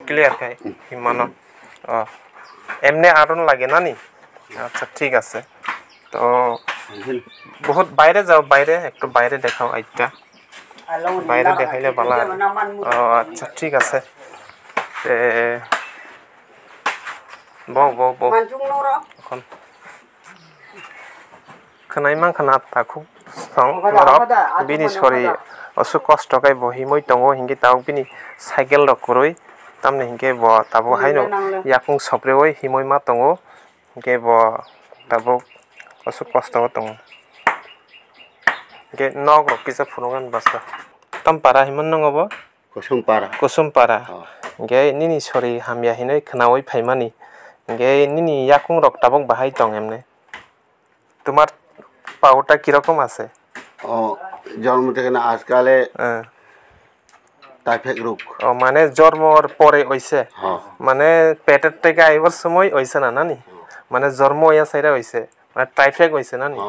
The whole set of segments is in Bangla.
ক্লিয়ার খাই হিমানো এমনি আরন লাগে না নি আচ্ছা ঠিক আছে তো বহুত বাইরে যাও বাইরে একটু বাইরে দেখাও আইটা বাইরে দেখাইলে ভালো আচ্ছা ঠিক আছে বউ বউ বউ এখন খানাই মান খানা তাকু সং বিনি সরি অসু কষ্ট কাই বহি মই তঙ্গ হিঙ্গি তাও বিনি সাইকেল রক করই তামনে হিঙ্গে ব তাবো হাইনো ইয়াকুং সপ্রে ওই হিমই মা তঙ্গ হিঙ্গে ব তাবো অসু কষ্ট তঙ্গ হিঙ্গে নগ রক কিসা ফুরঙ্গান বাসা তাম পারা হিমন নঙ্গবো কুসুম পারা হিঙ্গে নিনি সরি হামিয়া হিनै খানাওই ফাইমানি হিঙ্গে নিনি ইয়াকুং রক তাবক বাহাই তং এমনে তোমার পাওটা কিরকম আছে জন্ম থেকে না আজকালে টাইফয়েড রোগ মানে জন্মর পরে হইছে মানে পেটের থেকে আইবার সময় হইছে না নানি মানে জন্ম হইয়া সাইরা হইছে মানে টাইফয়েড হইছে নানি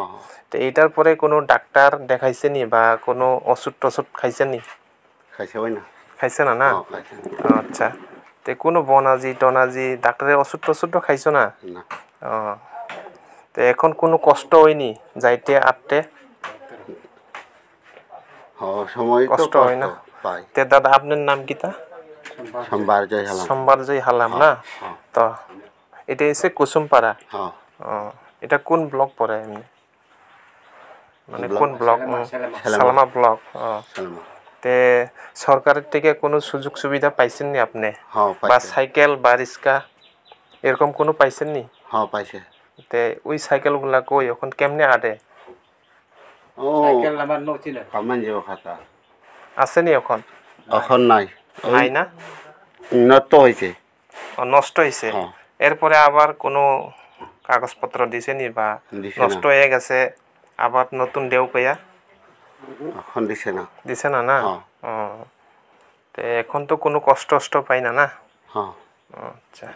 তো এইটার পরে কোনো ডাক্তার দেখাইছে নি বা কোনো ওষুধ টষুধ খাইছে নি খাইছে না না আচ্ছা তে কোনো বনাজি টনাজি ডাক্তারের ওষুধ টষুধ খাইছো না তো এখন কোনো কষ্ট হয়নি যাইতে আটতে কষ্ট হয় না তে দাদা আপনার নাম কিতা সোমবার জয় হালাম না তো এটা এসে কুসুমপাড়া এটা কোন ব্লক পড়ে এমনি মানে কোন ব্লক সালামা ব্লক তে সরকারের থেকে কোনো সুযোগ সুবিধা পাইছেন নি আপনি বা সাইকেল বা রিক্সা এরকম কোনো পাইছেন নি পাইছে তে ওই সাইকেল গুলা কই এখন কেমনে আটে সাইকেল নাম্বার নছিল কামান যেও খাতা আছে নি এখন নাই নাই না নষ্ট হইছে নষ্ট হইছে এরপরে আবার কোনো কাগজপত্র দিছে নি বা নষ্ট হয়ে গেছে আবার নতুন দেও কইয়া এখন দিছে না না তে এখন তো কোনো কষ্ট পাই না না আচ্ছা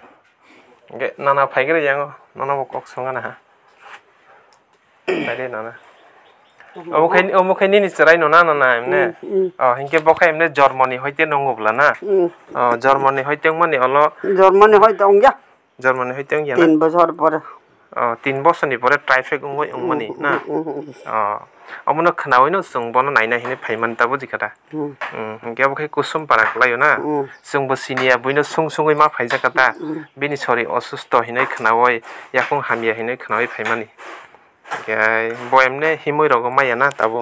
নানা ফাইগরে যাও নানা বকক সঙ্গে না বাইরে নানা অমুখাইনি নিশ্চয় না না না এমনে হিংকে বখাই এমনে জার্মানি হইতে নঙ্গবলা না জার্মানি হইতে মানে হলো জার্মানি হইতে অঙ্গা জার্মানি হইতে অঙ্গা 3 বছর পরে 3 বছরনি পরে ট্রাইফেক অঙ্গই অঙ্গনি না অমনো খানাওইনো जोंबनो नायना हिने फाइमान ताबो जिखाटा हिंके बखाय कुसुम पाराक लायो ना जोंबो सिनिया बुइनो सुंगै मा फाइजाकाता बिनि सरि असुस्थ हिनै खानावय याकुं हामिया हिनै खानावय फाइमानि बयमने हिमै रग माया ना ताबो